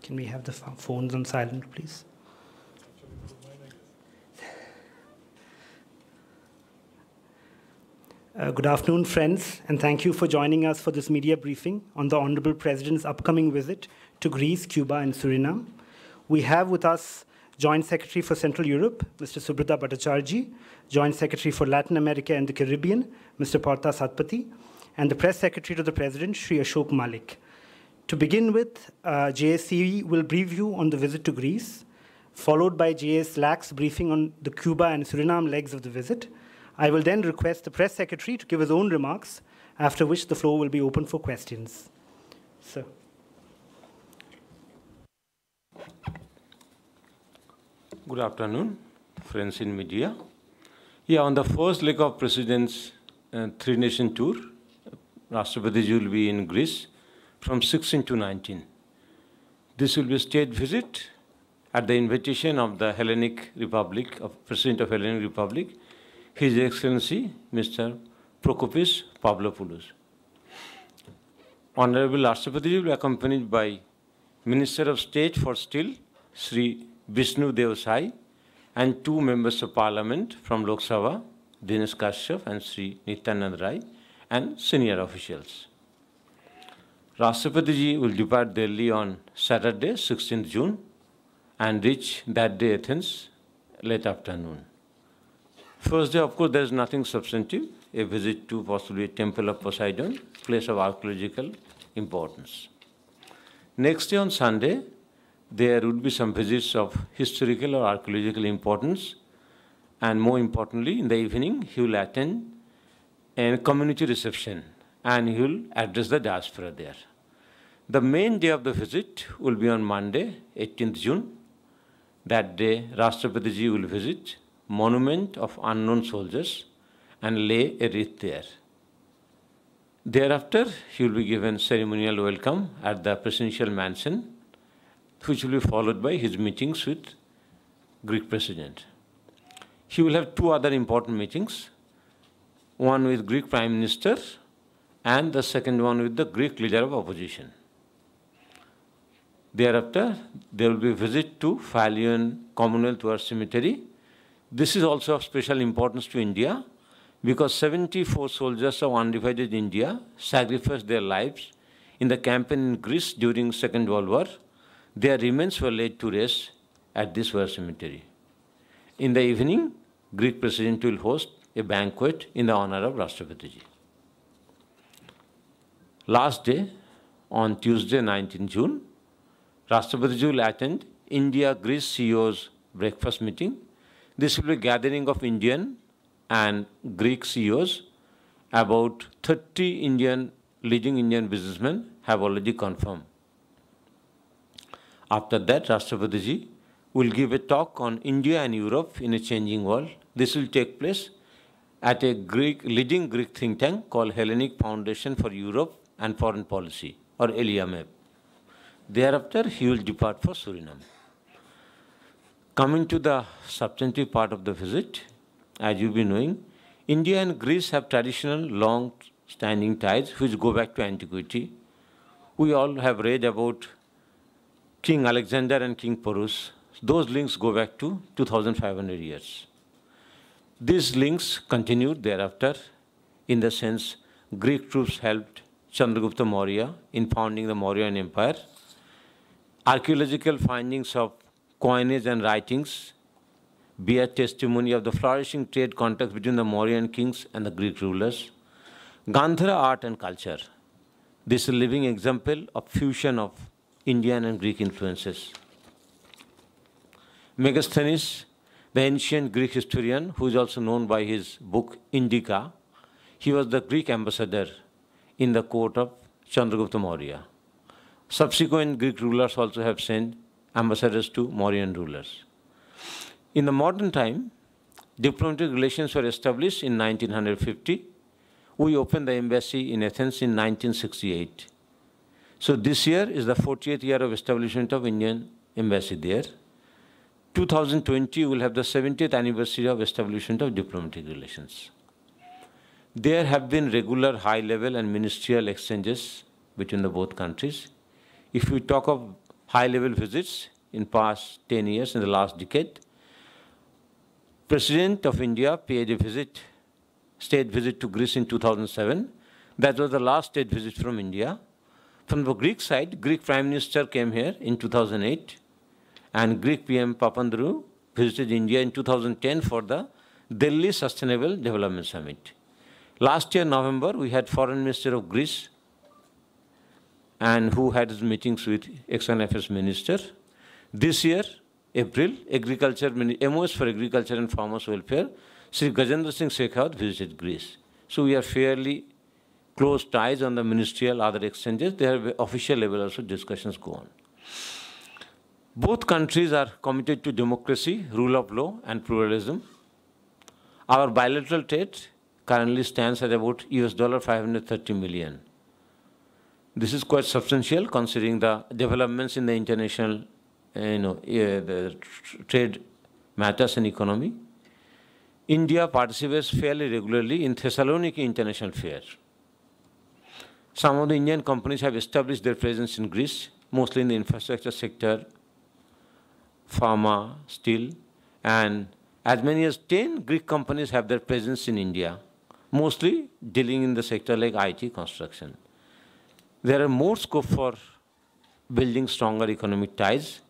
Can we have the phones on silent, please? Good afternoon, friends, and thank you for joining us for this media briefing on the Honorable President's upcoming visit to Greece, Cuba, and Suriname. We have with us Joint Secretary for Central Europe, Mr. Subrata Bhattacharjee, Joint Secretary for Latin America and the Caribbean, Mr. Partha Satpathy, and the Press Secretary to the President, Shri Ashok Malik. To begin with, JSCE will brief you on the visit to Greece, followed by JS LAC's briefing on the Cuba and Suriname legs of the visit. I will then request the Press Secretary to give his own remarks, after which the floor will be open for questions. Sir. Good afternoon, friends in media. Yeah, on the first leg of President's three-nation tour, Rashtrapati will be in Greece from 16 to 19. This will be a state visit at the invitation of the Hellenic Republic, of President of Hellenic Republic, His Excellency, Mr. Prokopis Pavlopoulos. Honorable Rashtrapati will be accompanied by Minister of State for Steel, Sri Vishnu Dev Sai, and two members of Parliament from Lok Sabha, Dinesh Kashyap and Sri Nityanand Rai, and senior officials. Rashtrapati ji will depart Delhi on Saturday, 16th June, and reach that day Athens late afternoon. First day, of course, there is nothing substantive, a visit to possibly a temple of Poseidon, place of archaeological importance. Next day on Sunday, there would be some visits of historical or archaeological importance, and more importantly, in the evening, he will attend a community reception, and he will address the diaspora there. The main day of the visit will be on Monday, 18th June. That day, Rashtrapati ji will visit Monument of Unknown Soldiers and lay a wreath there. Thereafter, he will be given ceremonial welcome at the presidential mansion, which will be followed by his meetings with Greek President. He will have two other important meetings, one with Greek Prime Minister and the second one with the Greek leader of opposition. Thereafter, there will be a visit to Phalion Commonwealth War Cemetery. This is also of special importance to India because 74 soldiers of undivided India sacrificed their lives in the campaign in Greece during Second World War. Their remains were laid to rest at this war cemetery. In the evening, Greek President will host a banquet in the honor of Rashtrapati ji. Last day, on Tuesday, 19 June, Rashtrapati ji will attend India-Greece CEOs breakfast meeting. This will be a gathering of Indian and Greek CEOs. About 30 leading Indian businessmen have already confirmed. After that, Rashtrapati ji will give a talk on India and Europe in a changing world. This will take place at a leading Greek think tank called Hellenic Foundation for Europe and Foreign Policy, or ELIAMEP. Thereafter, he will depart for Suriname. Coming to the substantive part of the visit, as you've been knowing, India and Greece have traditional long-standing ties which go back to antiquity. We all have read about King Alexander and King Porus. Those links go back to 2,500 years. These links continued thereafter in the sense Greek troops helped Chandragupta Maurya in founding the Mauryan Empire. Archaeological findings of coinage and writings bear testimony of the flourishing trade contacts between the Mauryan kings and the Greek rulers. Gandhara art and culture. This is a living example of fusion of Indian and Greek influences. Megasthenes, the ancient Greek historian, who is also known by his book Indica, he was the Greek ambassador in the court of Chandragupta Maurya. Subsequent Greek rulers also have sent ambassadors to Mauryan rulers. In the modern time, diplomatic relations were established in 1950. We opened the embassy in Athens in 1968. So this year is the 40th year of establishment of Indian embassy there. 2020 will have the 70th anniversary of establishment of diplomatic relations. There have been regular high-level and ministerial exchanges between the both countries. If we talk of high-level visits in past 10 years, in the last decade. President of India paid a state visit to Greece in 2007. That was the last state visit from India. From the Greek side, Greek Prime Minister came here in 2008, and Greek PM Papandreou visited India in 2010 for the Delhi Sustainable Development Summit. Last year, November, we had Foreign Minister of Greece, and who had his meetings with External Affairs Minister. This year, April, MOS for Agriculture and Farmers Welfare, Sri Gajendra Singh Shekhawat visited Greece. So we are fairly close ties on the ministerial other exchanges. There are official level also discussions go on. Both countries are committed to democracy, rule of law, and pluralism. Our bilateral trade currently stands at about $530 million. This is quite substantial considering the developments in the international the trade matters and economy. India participates fairly regularly in Thessaloniki International Fair. Some of the Indian companies have established their presence in Greece, mostly in the infrastructure sector, pharma, steel, and as many as 10 Greek companies have their presence in India, mostly dealing in the sector like IT, construction. There are more scope for building stronger economic ties.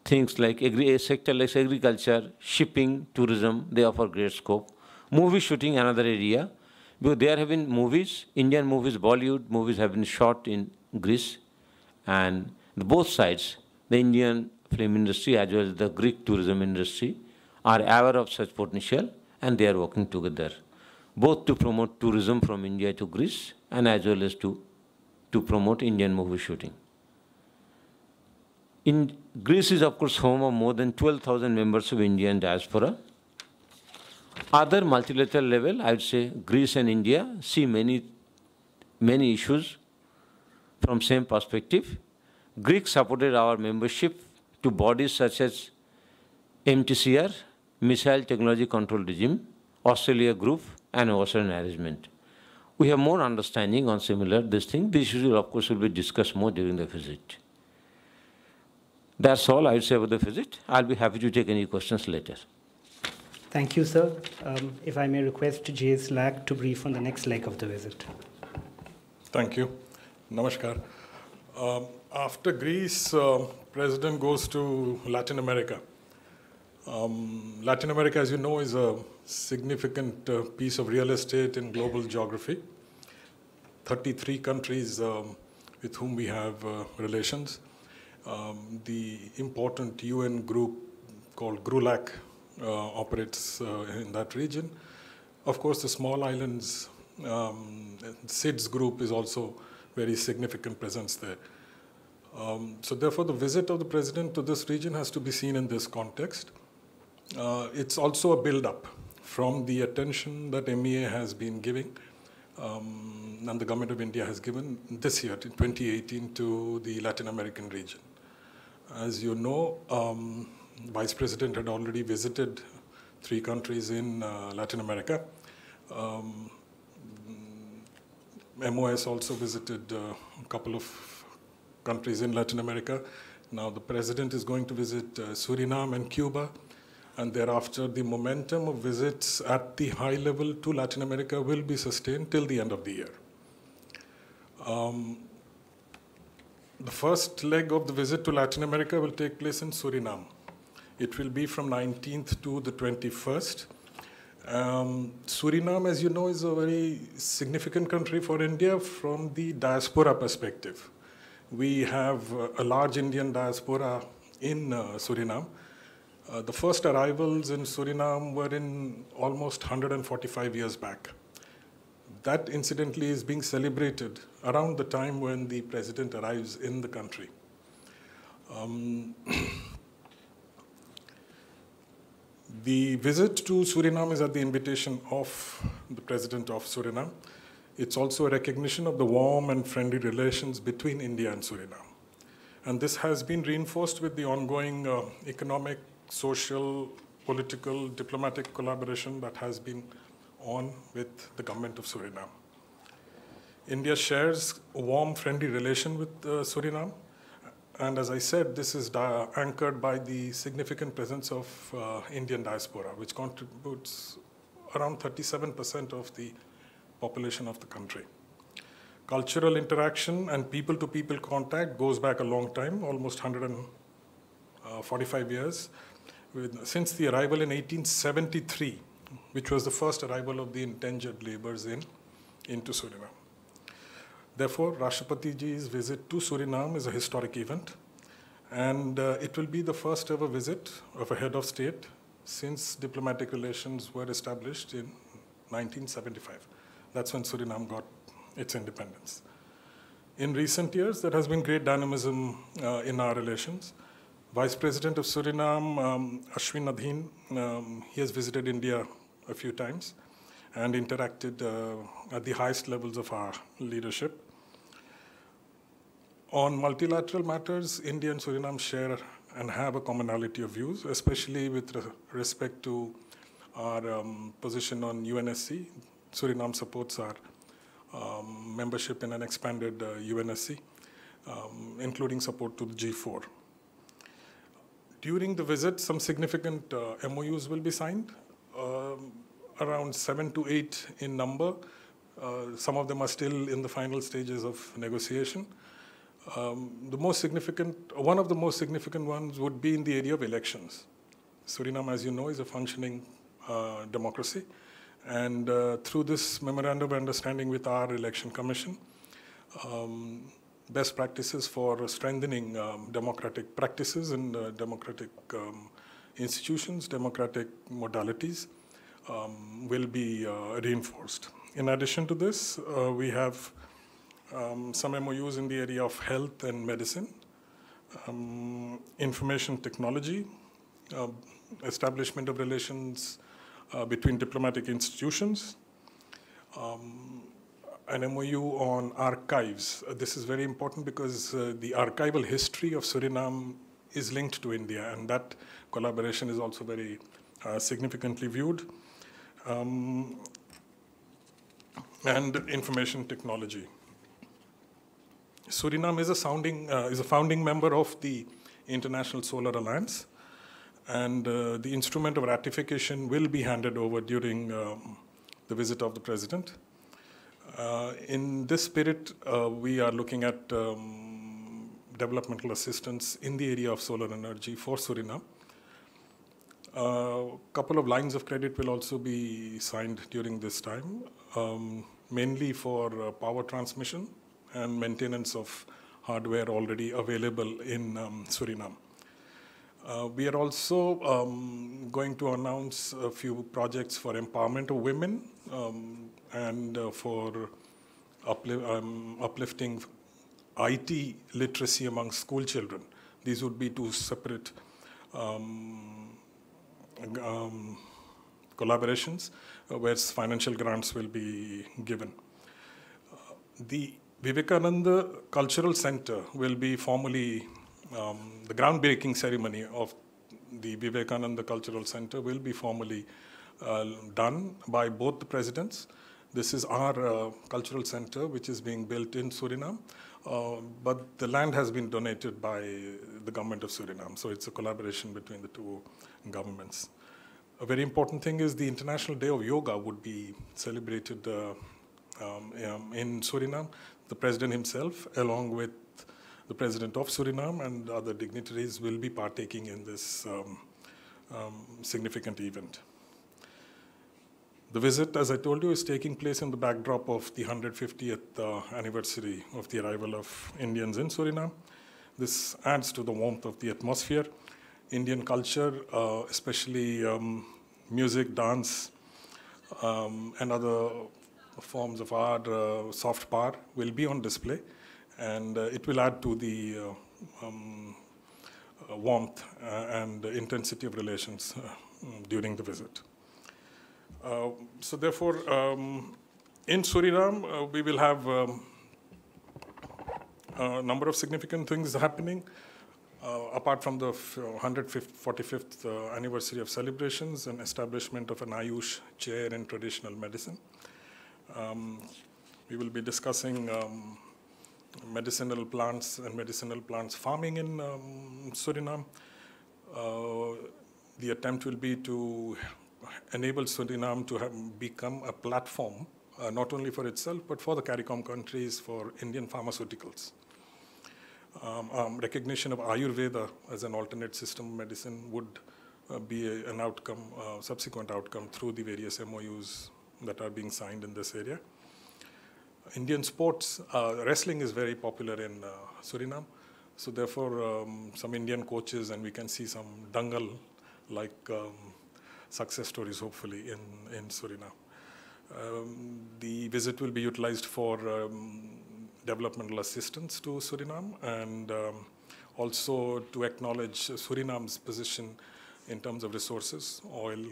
Things like a sector like agriculture, shipping, tourism, they offer great scope. Movie shooting, another area. Because there have been movies, Indian movies, Bollywood movies have been shot in Greece. And both sides, the Indian film industry as well as the Greek tourism industry, are aware of such potential, and they are working together, both to promote tourism from India to Greece and as well as to promote Indian movie shooting. Greece is, of course, home of more than 12,000 members of Indian diaspora. Other multilateral level, I would say Greece and India see many issues from same perspective. Greeks supported our membership to bodies such as MTCR, Missile Technology Control Regime, Australia Group, and Ocean Arrangement. We have more understanding on similar this thing. These issues, of course, will be discussed more during the visit. That's all I would say about the visit. I'll be happy to take any questions later. Thank you, sir. If I may request J.S. Lack to brief on the next leg of the visit. Thank you. Namaskar. After Greece, President goes to Latin America. Latin America, as you know, is a significant piece of real estate in global geography. 33 countries with whom we have relations. The important UN group called GRULAC operates in that region. Of course, the small islands, SIDS group is also very significant presence there. So therefore, the visit of the president to this region has to be seen in this context. It's also a build-up from the attention that MEA has been giving and the government of India has given this year, in 2018, to the Latin American region. As you know, Vice President had already visited 3 countries in Latin America. MOS also visited a couple of countries in Latin America. Now the President is going to visit Suriname and Cuba, and thereafter the momentum of visits at the high level to Latin America will be sustained till the end of the year. The first leg of the visit to Latin America will take place in Suriname. It will be from 19th to the 21st. Suriname, as you know, is a very significant country for India from the diaspora perspective. We have a large Indian diaspora in Suriname. The first arrivals in Suriname were in almost 145 years back. That, incidentally, is being celebrated around the time when the president arrives in the country. The visit to Suriname is at the invitation of the president of Suriname. It's also a recognition of the warm and friendly relations between India and Suriname. And this has been reinforced with the ongoing economic, social, political, diplomatic collaboration that has been on with the government of Suriname. India shares a warm, friendly relation with Suriname, And as I said, this is anchored by the significant presence of Indian diaspora, which contributes around 37% of the population of the country. Cultural interaction and people-to-people contact goes back a long time, almost 145 years, since the arrival in 1873, which was the first arrival of the indentured laborers into Suriname. Therefore, Rashtrapati Ji's visit to Suriname is a historic event, and it will be the first ever visit of a head of state since diplomatic relations were established in 1975. That's when Suriname got its independence. In recent years, there has been great dynamism in our relations. Vice President of Suriname, Ashwin Adhin, he has visited India a few times and interacted at the highest levels of our leadership. On multilateral matters, India and Suriname share and have a commonality of views, especially with respect to our position on UNSC. Suriname supports our membership in an expanded UNSC, including support to the G4. During the visit, some significant MOUs will be signed, around 7 to 8 in number. Some of them are still in the final stages of negotiation. One of the most significant ones would be in the area of elections. Suriname, as you know, is a functioning democracy. And through this memorandum of understanding with our election commission, best practices for strengthening democratic practices and democratic institutions, democratic modalities will be reinforced. In addition to this, we have some MOUs in the area of health and medicine, information technology, establishment of relations between diplomatic institutions, an MOU on archives. This is very important because the archival history of Suriname is linked to India, and that collaboration is also very significantly viewed. And information technology. Suriname is a founding member of the International Solar Alliance, and the instrument of ratification will be handed over during the visit of the president. In this spirit, we are looking at developmental assistance in the area of solar energy for Suriname. A couple of lines of credit will also be signed during this time, mainly for power transmission and maintenance of hardware already available in Suriname. We are also going to announce a few projects for empowerment of women and for uplifting IT literacy among school children. These would be two separate collaborations where financial grants will be given. The Vivekananda Cultural Center will be formally, the groundbreaking ceremony of the Vivekananda Cultural Center will be formally done by both the presidents. This is our cultural center, which is being built in Suriname, but the land has been donated by the government of Suriname, so it's a collaboration between the two governments. A very important thing is the International Day of Yoga would be celebrated in Suriname. The president himself, along with the president of Suriname and other dignitaries, will be partaking in this significant event. The visit, as I told you, is taking place in the backdrop of the 150th anniversary of the arrival of Indians in Suriname. This adds to the warmth of the atmosphere. Indian culture, especially music, dance, and other forms of art, soft power, will be on display, and it will add to the warmth and intensity of relations during the visit. So therefore, in Suriname, we will have a number of significant things happening. Apart from the 145th anniversary of celebrations and establishment of an Ayush chair in traditional medicine. We will be discussing medicinal plants and medicinal plants farming in Suriname. The attempt will be to enable Suriname to become a platform, not only for itself, but for the CARICOM countries, for Indian pharmaceuticals. Recognition of Ayurveda as an alternate system of medicine would be an outcome, subsequent outcome through the various MOUs that are being signed in this area. Indian sports, wrestling is very popular in Suriname. So therefore, some Indian coaches, and we can see some Dangal-like success stories, hopefully, in Suriname. The visit will be utilized for developmental assistance to Suriname, and also to acknowledge Suriname's position in terms of resources, oil,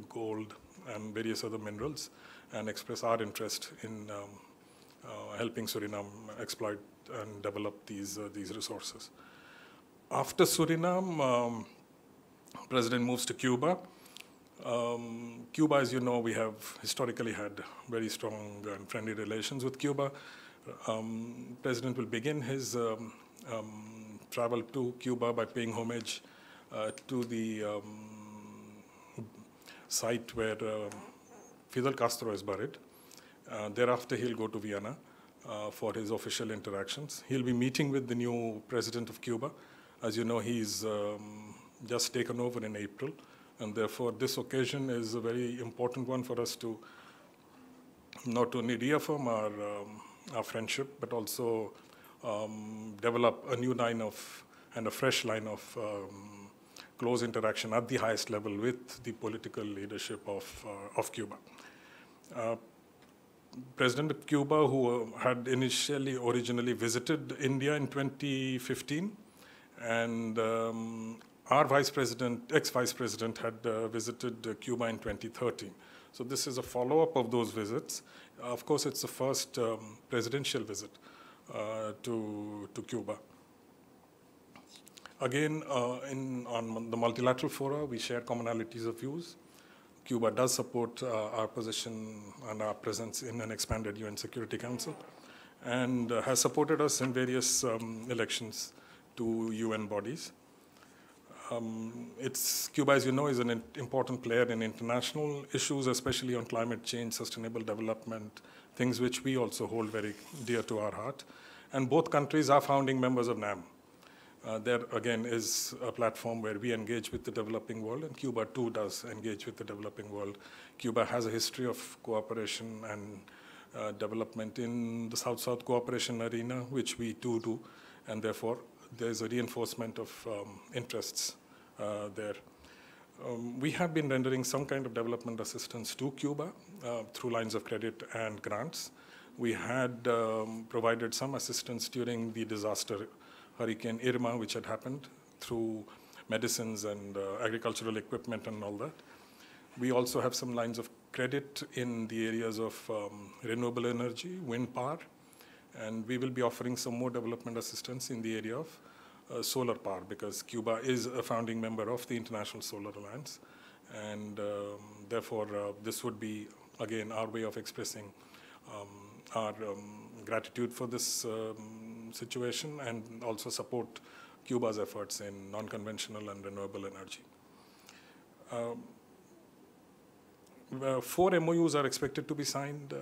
gold, and various other minerals, and express our interest in helping Suriname exploit and develop these resources. After Suriname, President moves to Cuba. Cuba, as you know, we have historically had very strong and friendly relations with Cuba. President will begin his travel to Cuba by paying homage to the site where Fidel Castro is buried. Thereafter, he'll go to Vienna for his official interactions. He'll be meeting with the new president of Cuba. As you know, he's just taken over in April, and therefore this occasion is a very important one for us to not only reaffirm our friendship, but also develop a new line of, and a fresh line of close interaction at the highest level with the political leadership of Cuba. President of Cuba, who had originally visited India in 2015, and our ex-vice president had visited Cuba in 2013. So this is a follow-up of those visits. Of course, it's the first presidential visit to Cuba. Again, on the multilateral fora, we share commonalities of views. Cuba does support our position and our presence in an expanded UN Security Council, and has supported us in various elections to UN bodies. Cuba, as you know, is an important player in international issues, especially on climate change, sustainable development, things which we also hold very dear to our heart. And both countries are founding members of NAM. There, again, is a platform where we engage with the developing world, and Cuba, too, does engage with the developing world. Cuba has a history of cooperation and development in the South-South cooperation arena, which we, too, do, and therefore, there's a reinforcement of interests there. We have been rendering some kind of development assistance to Cuba through lines of credit and grants. We had provided some assistance during the disaster Hurricane Irma, which had happened, through medicines and agricultural equipment and all that. We also have some lines of credit in the areas of renewable energy, wind power, and we will be offering some more development assistance in the area of solar power, because Cuba is a founding member of the International Solar Alliance, and therefore this would be, again, our way of expressing our gratitude for this situation, and also support Cuba's efforts in non-conventional and renewable energy. 4 MOUs are expected to be signed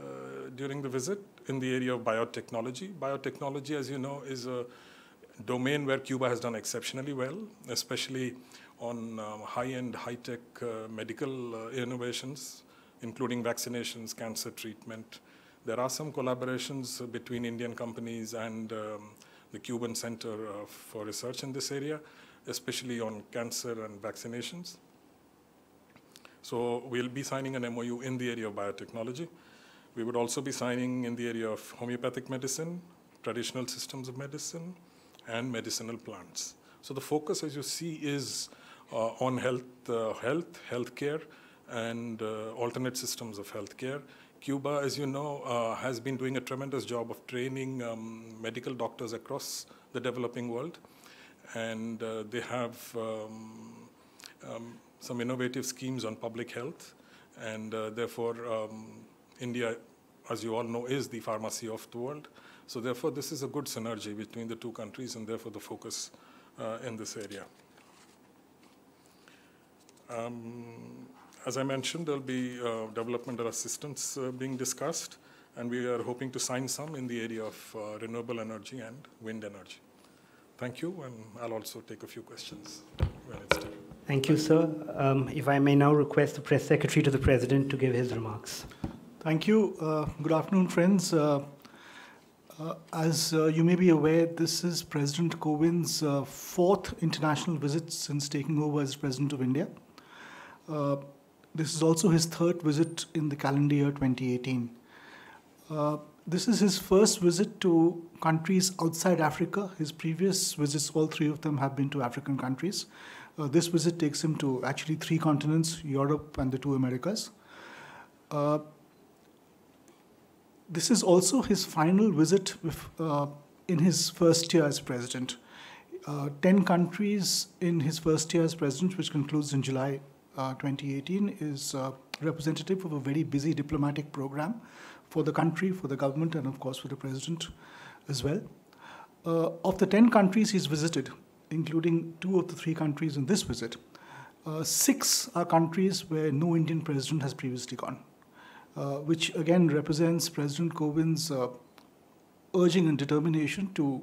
during the visit in the area of biotechnology. Biotechnology, as you know, is a domain where Cuba has done exceptionally well, especially on high-end, high-tech medical innovations, including vaccinations, cancer treatment. There are some collaborations between Indian companies and the Cuban Center for Research in this area, especially on cancer and vaccinations. So we'll be signing an MOU in the area of biotechnology. We would also be signing in the area of homeopathic medicine, traditional systems of medicine, and medicinal plants. So the focus, as you see, is on healthcare, and alternate systems of healthcare. Cuba, as you know, has been doing a tremendous job of training medical doctors across the developing world, and they have some innovative schemes on public health, and therefore India as you all know, is the pharmacy of the world. So therefore, this is a good synergy between the two countries, and therefore the focus in this area. As I mentioned, there'll be developmental assistance being discussed, and we are hoping to sign some in the area of renewable energy and wind energy. Thank you, and I'll also take a few questions when it's time. Thank you, sir. If I may now request the Press Secretary to the President to give his remarks. Thank you. Good afternoon, friends. As you may be aware, this is President Kovind's fourth international visit since taking over as President of India. This is also his third visit in the calendar year 2018. This is his first visit to countries outside Africa. His previous visits, all three of them, have been to African countries. This visit takes him to actually 3 continents, Europe and the 2 Americas. This is also his final visit in his first year as president. 10 countries in his first year as president, which concludes in July 2018, is representative of a very busy diplomatic program for the country, for the government, and of course for the president as well. Of the 10 countries he's visited, including 2 of the 3 countries in this visit, 6 are countries where no Indian president has previously gone, which again represents President Kovind's urging and determination to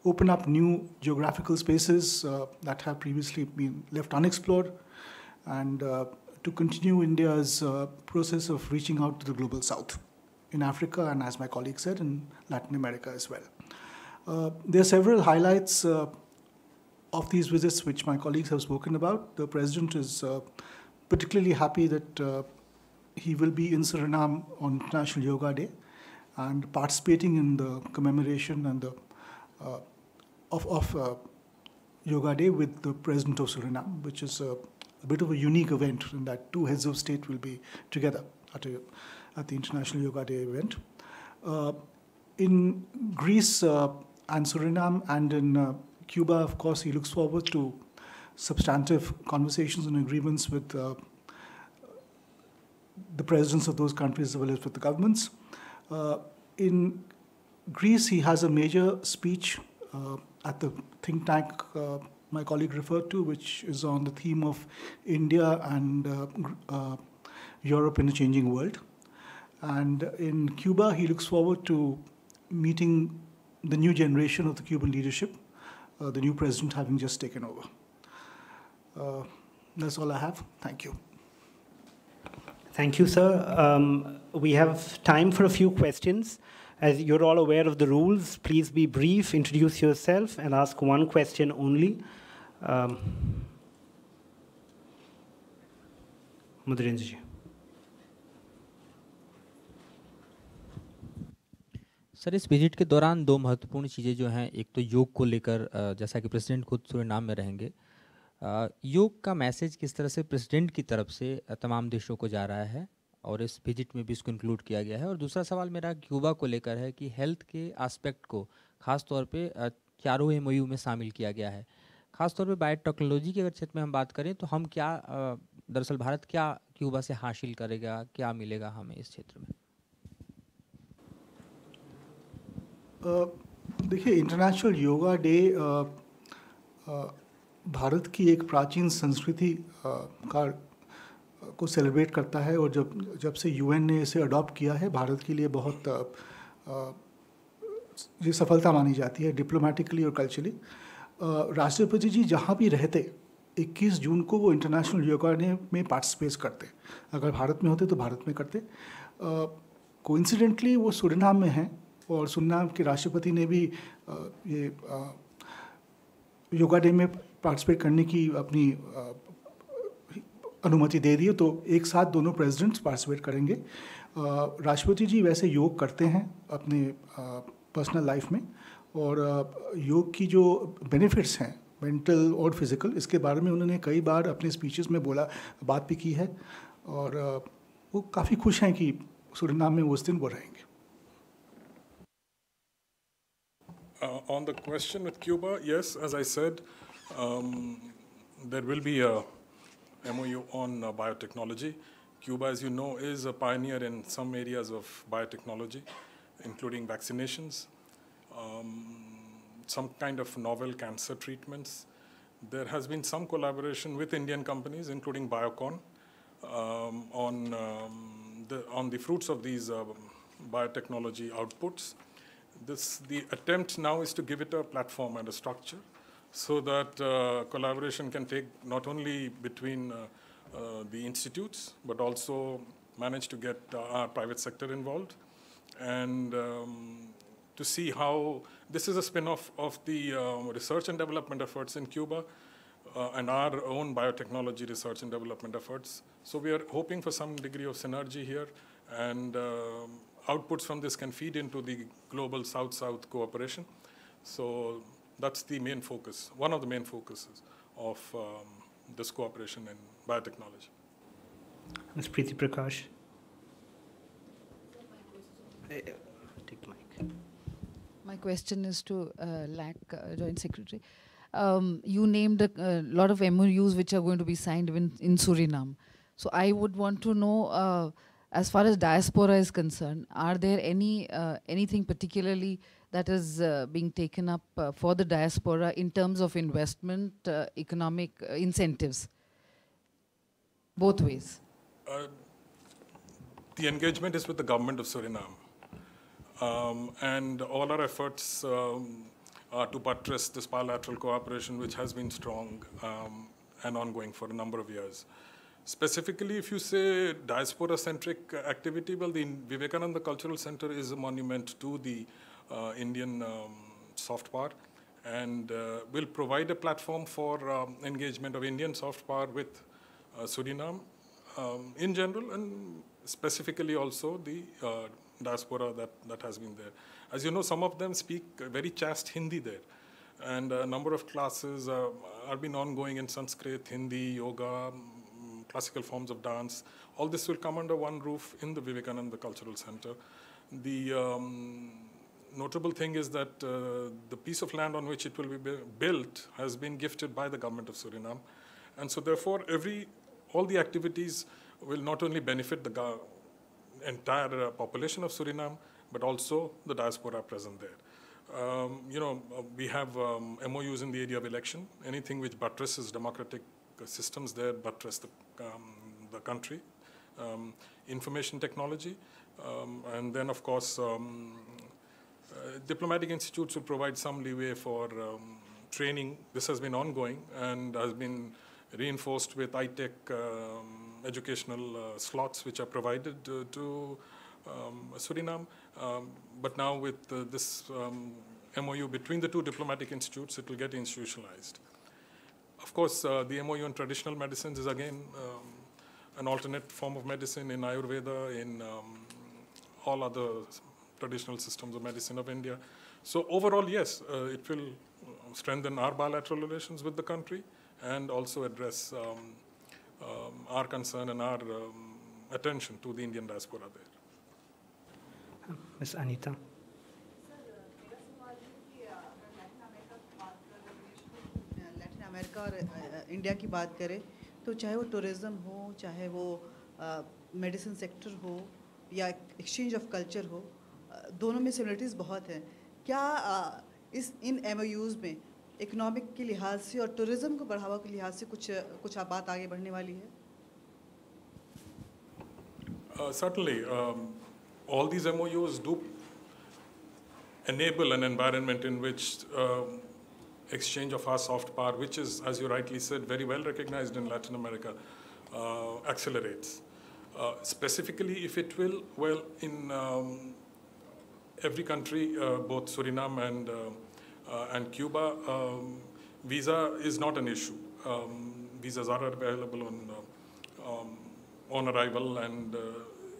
open up new geographical spaces that have previously been left unexplored, and to continue India's process of reaching out to the global south in Africa, and as my colleague said, in Latin America as well. There are several highlights of these visits which my colleagues have spoken about. The President is particularly happy that he will be in Suriname on International Yoga Day and participating in the commemoration and the of Yoga Day with the President of Suriname, which is a bit of a unique event in that 2 heads of state will be together at the International Yoga Day event. In Greece and Suriname and in Cuba, of course, he looks forward to substantive conversations and agreements with the presidents of those countries as well as with the governments. In Greece, he has a major speech at the think tank my colleague referred to, which is on the theme of India and Europe in a changing world. And in Cuba, he looks forward to meeting the new generation of the Cuban leadership, the new president having just taken over. That's all I have. Thank you. Thank you, sir. We have time for a few questions. As you're all aware of the rules, please be brief, introduce yourself, and ask one question only. Madhurendra ji. Sir, इस visit के दौरान 2 महत्वपूर्ण चीज़ें जो हैं, एक तो योग को लेकर, जैसा कि प्रेसिडेंट खुद सूरीनाम में रहेंगे, योग का मैसेज किस तरह से प्रेसिडेंट की तरफ से तमाम देशों को जा रहा है, और इस विजिट में भी इसको इंक्लूड किया गया है। और दूसरा सवाल मेरा क्यूबा को लेकर है कि हेल्थ के एस्पेक्ट को खास तौर पे चारों MOU में शामिल किया गया है। खास तौर पे बायोटेक्नोलॉजी के अगर क्षेत्र में हम बात करें तो हम क्या दरअसल भारत क्या क्यूबा से हासिल करेगा, क्या मिलेगा हमें इस क्षेत्र में? देखिए, इंटरनेशनल योगा डे भारत की एक प्राचीन संस्कृति को सेलिब्रेट करता है, और जब से UN ने इसे अडॉप्ट किया है, भारत के लिए बहुत ये सफलता मानी जाती है डिप्लोमेटिकली और कल्चरली। राष्ट्रपति जी जहाँ भी रहते, 21 जून को वो इंटरनेशनल योगा डे में पार्टिसिपेट करते। अगर भारत में होते तो भारत में करते। कोइंसिडेंटली वो सूरीनाम में हैं, और सूरीनाम के राष्ट्रपति ने भी ये योगा डे में पार्टिसिपेट करने की अपनी अनुमति दे दी है, तो एक साथ दोनों प्रेसिडेंट्स पार्टिसिपेट करेंगे। राष्ट्रपति जी वैसे योग करते हैं अपने पर्सनल लाइफ में, और योग की जो बेनिफिट्स हैं मेंटल और फिज़िकल, इसके बारे में उन्होंने कई बार अपने स्पीचेस में बात भी की है, और वो काफ़ी खुश हैं कि सूरीनाम में उस दिन वो रहेंगे। On the question with Cuba, yes, as I said, there will be a MOU on biotechnology. Cuba, as you know, is a pioneer in some areas of biotechnology, including vaccinations, some kind of novel cancer treatments. There has been some collaboration with Indian companies, including Biocon, on the fruits of these biotechnology outputs. The attempt now is to give it a platform and a structure so that collaboration can take not only between the institutes, but also manage to get our private sector involved and to see how this is a spin-off of the research and development efforts in Cuba and our own biotechnology research and development efforts. So we are hoping for some degree of synergy here, and outputs from this can feed into the global South-South cooperation. So that's the main focus, one of the main focuses of this cooperation in biotechnology. Ms. Preeti Prakash. Take the mic. My question is to LAC Joint Secretary. You named a lot of MOUs which are going to be signed in Suriname. So I would want to know, as far as diaspora is concerned, are there anything particularly that is being taken up for the diaspora in terms of investment, economic incentives, both ways? The engagement is with the government of Suriname. And all our efforts are to buttress this bilateral cooperation, which has been strong and ongoing for a number of years. Specifically, if you say diaspora-centric activity, well, the Vivekananda Cultural Center is a monument to the Indian soft power, and will provide a platform for engagement of Indian soft power with Suriname in general, and specifically also the diaspora that has been there. As you know, some of them speak very chaste Hindi there, and a number of classes have been ongoing in Sanskrit, Hindi, yoga, classical forms of dance. All this will come under one roof in the Vivekananda Cultural Center. The notable thing is that the piece of land on which it will be built has been gifted by the government of Suriname, and so therefore all the activities will not only benefit the entire population of Suriname, but also the diaspora present there. We have MOUs in the area of election. Anything which buttresses democratic systems there buttress the country. Information technology, and then of course diplomatic institutes will provide some leeway for training. This has been ongoing and has been reinforced with high-tech educational slots which are provided to Suriname. But now with this MOU between the two diplomatic institutes, it will get institutionalized. Of course, the MOU on traditional medicines is again an alternate form of medicine in Ayurveda, in all other traditional systems of medicine of India. So overall, yes, it will strengthen our bilateral relations with the country and also address our concern and our attention to the Indian diaspora there. Ms. Anita. Latin America और India की बात करें तो चाहे वो tourism हो, चाहे वो मेडिसिन सेक्टर हो या एक्सचेंज ऑफ कल्चर हो, दोनों में सिमिलरिटीज़ बहुत हैं. क्या इन MOUs में इकोनॉमिक के लिहाज से और टूरिज़्म को बढ़ावा के लिहाज से कुछ बात आगे बढ़ने वाली है? Certainly, all these MOUs do enable an environment in which exchange of our soft power, which is, as you rightly said, very well recognized in Latin America, accelerates. Specifically, if it will, well, in every country, both Suriname and Cuba, visa is not an issue. Visas are available on arrival, and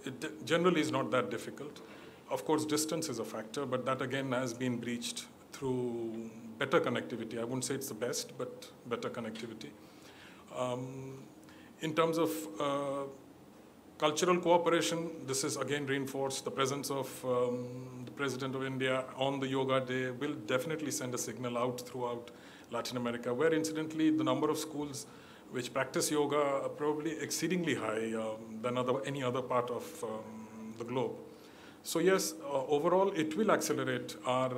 it generally is not that difficult. Of course, distance is a factor, but that again has been breached through better connectivity. I wouldn't say it's the best, but better connectivity. In terms of cultural cooperation, this is again reinforced. The presence of the President of India on the Yoga Day will definitely send a signal out throughout Latin America, where incidentally the number of schools which practice yoga probably exceedingly high than any other part of the globe. So yes, overall it will accelerate our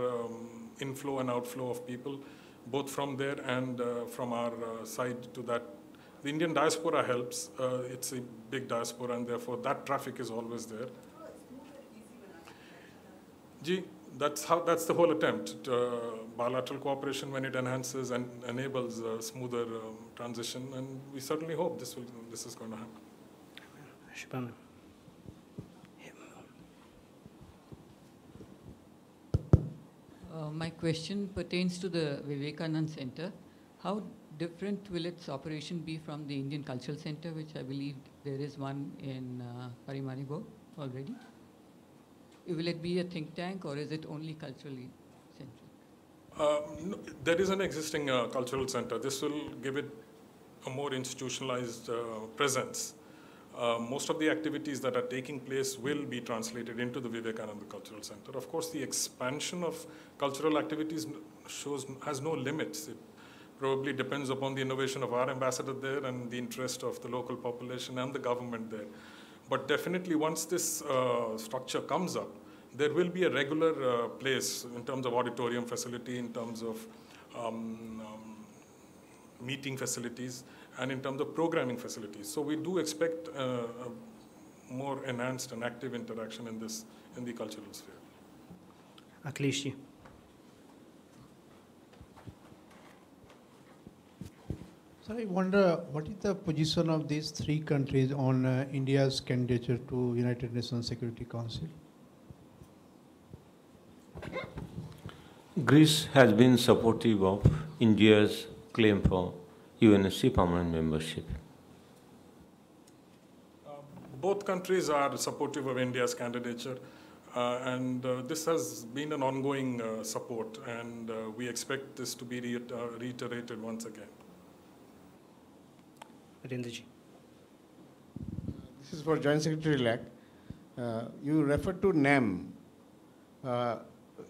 inflow and outflow of people, both from there and from our side to that. The Indian diaspora helps. It's a big diaspora, and therefore that traffic is always there. That's the whole attempt. Bilateral cooperation, when it enhances and enables a smoother transition, and we certainly hope this is going to happen. My question pertains to the Vivekanand Center. How different will its operation be from the Indian Cultural Center, which I believe there is one in Paramaribo already? Will it be a think tank, or is it only culturally centric? No, there is an existing cultural center. This will give it a more institutionalized presence. Most of the activities that are taking place will be translated into the Vivekananda Cultural Center. Of course, the expansion of cultural activities has no limits. It probably depends upon the innovation of our ambassador there and the interest of the local population and the government there. But definitely, once this structure comes up, there will be a regular place in terms of auditorium facility, in terms of meeting facilities, and in terms of programming facilities. So we do expect a more enhanced and active interaction in the cultural sphere. Akhilesh. So I wonder, what is the position of these three countries on India's candidature to United Nations Security Council? Greece has been supportive of India's claim for UNSC permanent membership. Both countries are supportive of India's candidature, and this has been an ongoing support, and we expect this to be reiterated once again. Arindaji. This is for Joint Secretary-elect. You referred to NAM.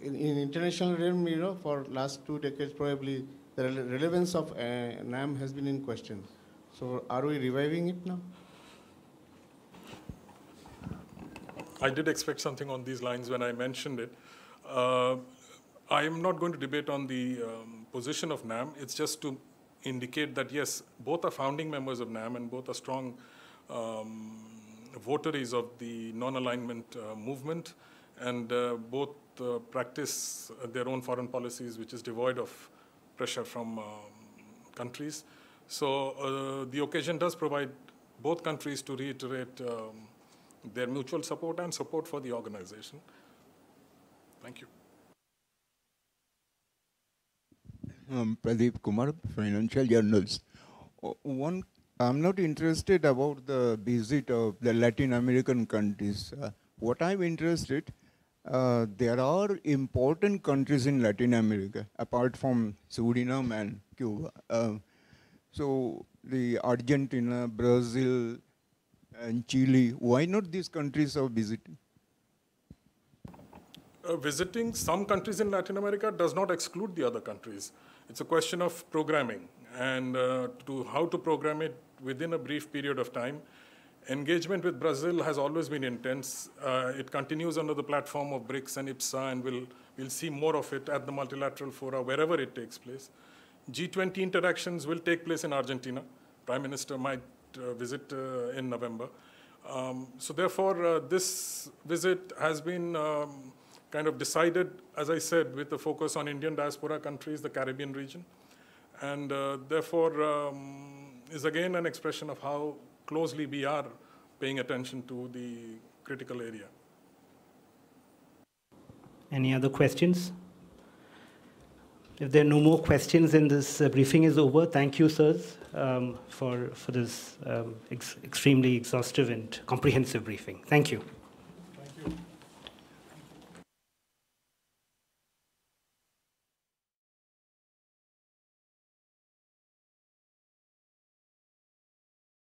In international realm, for last 2 decades, probably the relevance of NAM has been in question. So are we reviving it now? I did expect something on these lines when I mentioned it. I am not going to debate on the position of NAM. It's just to indicate that, yes, both are founding members of NAM and both are strong votaries of the non-alignment movement, and both practice their own foreign policies, which is devoid of pressure from countries. So the occasion does provide both countries to reiterate their mutual support and support for the organization. Thank you. Pradeep Kumar, Financial Journals. I'm not interested about the visit of the Latin American countries. What I'm interested, there are important countries in Latin America, apart from Suriname and Cuba. So the Argentina, Brazil, and Chile, why not these countries are visiting? Visiting some countries in Latin America does not exclude the other countries. It's a question of programming and how to program it within a brief period of time. Engagement with Brazil has always been intense. It continues under the platform of BRICS and IPSA, and we'll see more of it at the multilateral fora, wherever it takes place. G20 interactions will take place in Argentina. Prime Minister might visit in November. So therefore, this visit has been kind of decided, as I said, with the focus on Indian diaspora countries, the Caribbean region, and therefore is again an expression of how closely we are paying attention to the critical area. Any other questions? If there are no more questions, then this briefing is over. Thank you, sirs, for this extremely exhaustive and comprehensive briefing. Thank you.